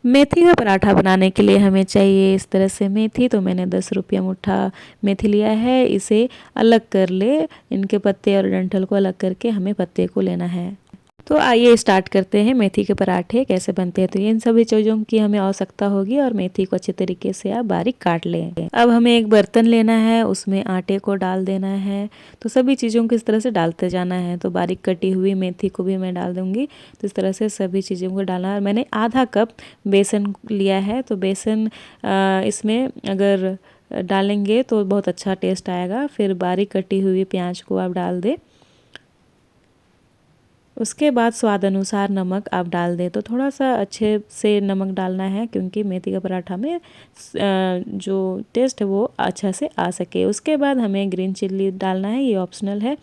मेथी का पराठा बनाने के लिए हमें चाहिए इस तरह से मेथी। तो मैंने 10 रुपया मुट्ठा मेथी लिया है। इसे अलग कर ले, इनके पत्ते और डंठल को अलग करके हमें पत्ते को लेना है। तो आइए स्टार्ट करते हैं मेथी के पराठे कैसे बनते हैं। तो इन सभी चीज़ों की हमें आवश्यकता होगी और मेथी को अच्छे तरीके से आप बारीक काट लें। अब हमें एक बर्तन लेना है, उसमें आटे को डाल देना है। तो सभी चीज़ों को इस तरह से डालते जाना है। तो बारीक कटी हुई मेथी को भी मैं डाल दूँगी। तो इस तरह से सभी चीज़ों को डालना है। और मैंने आधा कप बेसन लिया है। तो बेसन इसमें अगर डालेंगे तो बहुत अच्छा टेस्ट आएगा। फिर बारीक कटी हुई प्याज को आप डाल दें। उसके बाद स्वाद अनुसार नमक आप डाल दें। तो थोड़ा सा अच्छे से नमक डालना है, क्योंकि मेथी का पराठा में जो टेस्ट है वो अच्छा से आ सके। उसके बाद हमें ग्रीन चिल्ली डालना है, ये ऑप्शनल है।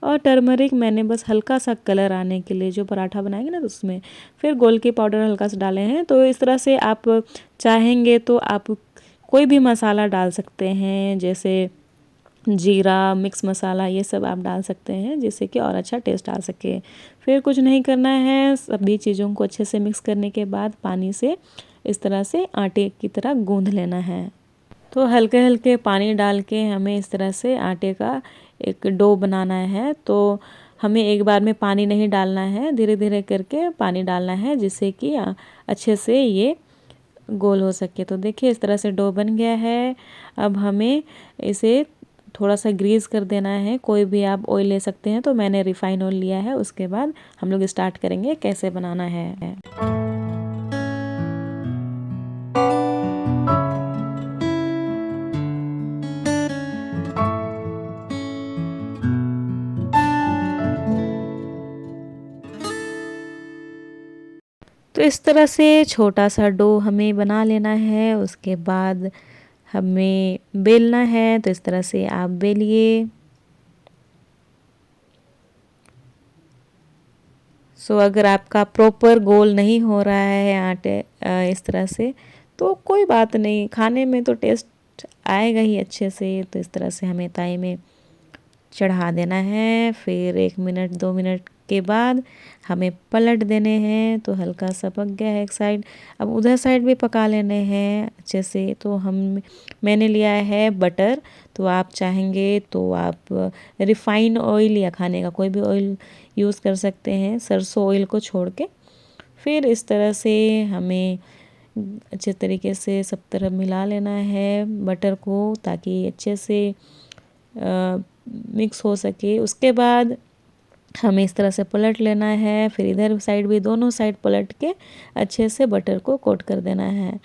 और टर्मरिक मैंने बस हल्का सा कलर आने के लिए, जो पराठा बनाएंगे ना तो उसमें। फिर गोलकी पाउडर हल्का सा डाले हैं। तो इस तरह से आप चाहेंगे तो आप कोई भी मसाला डाल सकते हैं, जैसे जीरा, मिक्स मसाला, ये सब आप डाल सकते हैं, जिससे कि और अच्छा टेस्ट आ सके। फिर कुछ नहीं करना है, सभी चीज़ों को अच्छे से मिक्स करने के बाद पानी से इस तरह से आटे की तरह गूंथ लेना है। तो हल्के हल्के पानी डाल के हमें इस तरह से आटे का एक डो बनाना है। तो हमें एक बार में पानी नहीं डालना है, धीरे धीरे करके पानी डालना है, जिससे कि अच्छे से ये गोल हो सके। तो देखिए इस तरह से डो बन गया है। अब हमें इसे थोड़ा सा ग्रीस कर देना है। कोई भी आप ऑयल ले सकते हैं, तो मैंने रिफाइन ऑयल लिया है। उसके बाद हम लोग स्टार्ट करेंगे कैसे बनाना है। तो इस तरह से छोटा सा डो हमें बना लेना है। उसके बाद हमें बेलना है। तो इस तरह से आप बेलिए। सो अगर आपका प्रॉपर गोल नहीं हो रहा है आटे इस तरह से, तो कोई बात नहीं, खाने में तो टेस्ट आएगा ही अच्छे से। तो इस तरह से हमें ताई में चढ़ा देना है। फिर 1 मिनट 2 मिनट के बाद हमें पलट देने हैं। तो हल्का सा पक गया है एक साइड, अब उधर साइड भी पका लेने हैं अच्छे से। तो मैंने लिया है बटर। तो आप चाहेंगे तो आप रिफाइन ऑयल या खाने का कोई भी ऑयल यूज़ कर सकते हैं, सरसों ऑयल को छोड़ के। फिर इस तरह से हमें अच्छे तरीके से सब तरफ मिला लेना है बटर को, ताकि अच्छे से मिक्स हो सके। उसके बाद हमें इस तरह से पलट लेना है। फिर इधर साइड भी दोनों साइड पलट के अच्छे से बटर को कोट कर देना है।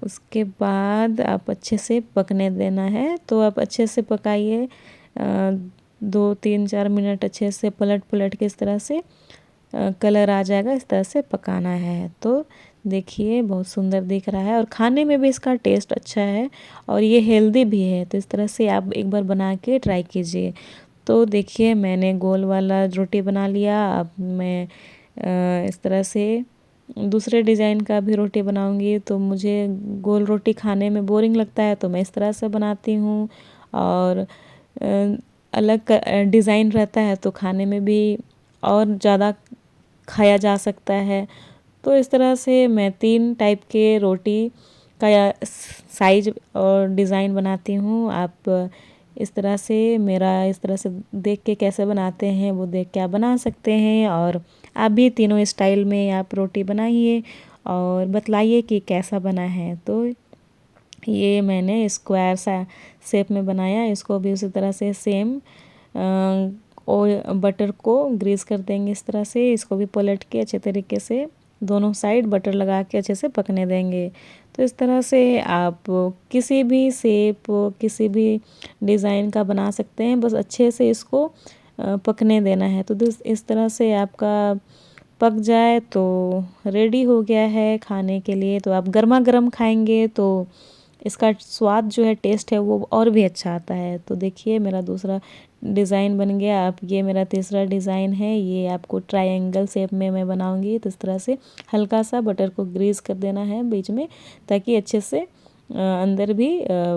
उसके बाद आप अच्छे से पकने देना है। तो आप अच्छे से पकाइए, 2 3 4 मिनट अच्छे से पलट पलट के इस तरह से कलर आ जाएगा, इस तरह से पकाना है। तो देखिए बहुत सुंदर दिख रहा है और खाने में भी इसका टेस्ट अच्छा है और ये हेल्दी भी है। तो इस तरह से आप एक बार बना के ट्राई कीजिए। तो देखिए मैंने गोल वाला रोटी बना लिया। अब मैं इस तरह से दूसरे डिज़ाइन का भी रोटी बनाऊंगी। तो मुझे गोल रोटी खाने में बोरिंग लगता है, तो मैं इस तरह से बनाती हूँ। और अलग डिज़ाइन रहता है तो खाने में भी और ज़्यादा खाया जा सकता है। तो इस तरह से मैं 3 टाइप के रोटी का साइज और डिज़ाइन बनाती हूँ। आप इस तरह से मेरा इस तरह से देख के कैसे बनाते हैं वो देख के आप बना सकते हैं। और आप भी तीनों स्टाइल में आप रोटी बनाइए और बतलाइए कि कैसा बना है। तो ये मैंने स्क्वायर सा शेप में बनाया। इसको भी उसी तरह से सेम और बटर को ग्रीस कर देंगे इस तरह से। इसको भी पलट के अच्छे तरीके से दोनों साइड बटर लगा के अच्छे से पकने देंगे। तो इस तरह से आप किसी भी शेप, किसी भी डिज़ाइन का बना सकते हैं, बस अच्छे से इसको पकने देना है। तो इस तरह से आपका पक जाए तो रेडी हो गया है खाने के लिए। तो आप गर्मा गर्म खाएंगे तो इसका स्वाद जो है, टेस्ट है, वो और भी अच्छा आता है। तो देखिए मेरा दूसरा डिज़ाइन बन गया। अब ये मेरा तीसरा डिज़ाइन है, ये आपको ट्रायंगल शेप में मैं बनाऊंगी। तो इस तरह से हल्का सा बटर को ग्रीस कर देना है बीच में, ताकि अच्छे से अंदर भी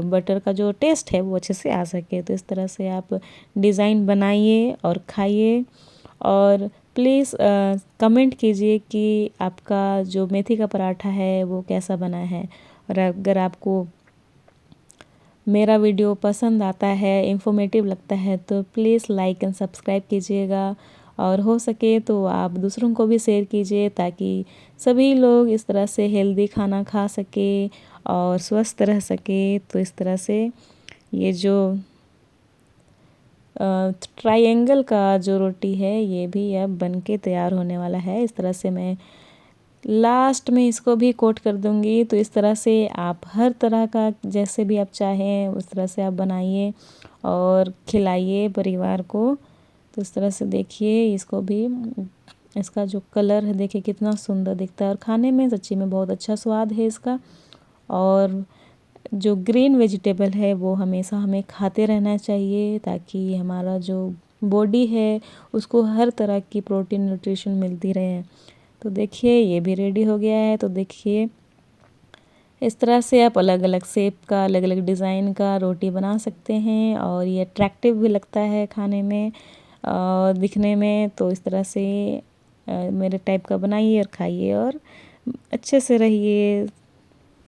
बटर का जो टेस्ट है वो अच्छे से आ सके। तो इस तरह से आप डिज़ाइन बनाइए और खाइए और प्लीज़ कमेंट कीजिए कि आपका जो मेथी का पराठा है वो कैसा बना है। और अगर आपको मेरा वीडियो पसंद आता है, इन्फॉर्मेटिव लगता है तो प्लीज़ लाइक एंड सब्सक्राइब कीजिएगा। और हो सके तो आप दूसरों को भी शेयर कीजिए ताकि सभी लोग इस तरह से हेल्दी खाना खा सके और स्वस्थ रह सके। तो इस तरह से ये जो ट्रायंगल का जो रोटी है ये भी अब बन के तैयार होने वाला है। इस तरह से मैं लास्ट में इसको भी कोट कर दूंगी। तो इस तरह से आप हर तरह का जैसे भी आप चाहें उस तरह से आप बनाइए और खिलाइए परिवार को। तो इस तरह से देखिए इसको भी, इसका जो कलर है देखिए कितना सुंदर दिखता है और खाने में सच्ची में बहुत अच्छा स्वाद है इसका। और जो ग्रीन वेजिटेबल है वो हमेशा हमें खाते रहना चाहिए ताकि हमारा जो बॉडी है उसको हर तरह की प्रोटीन न्यूट्रिशन मिलती रहे। तो देखिए ये भी रेडी हो गया है। तो देखिए इस तरह से आप अलग अलग शेप का, अलग अलग डिज़ाइन का रोटी बना सकते हैं और ये अट्रैक्टिव भी लगता है खाने में और दिखने में। तो इस तरह से मेरे टाइप का बनाइए और खाइए और अच्छे से रहिए,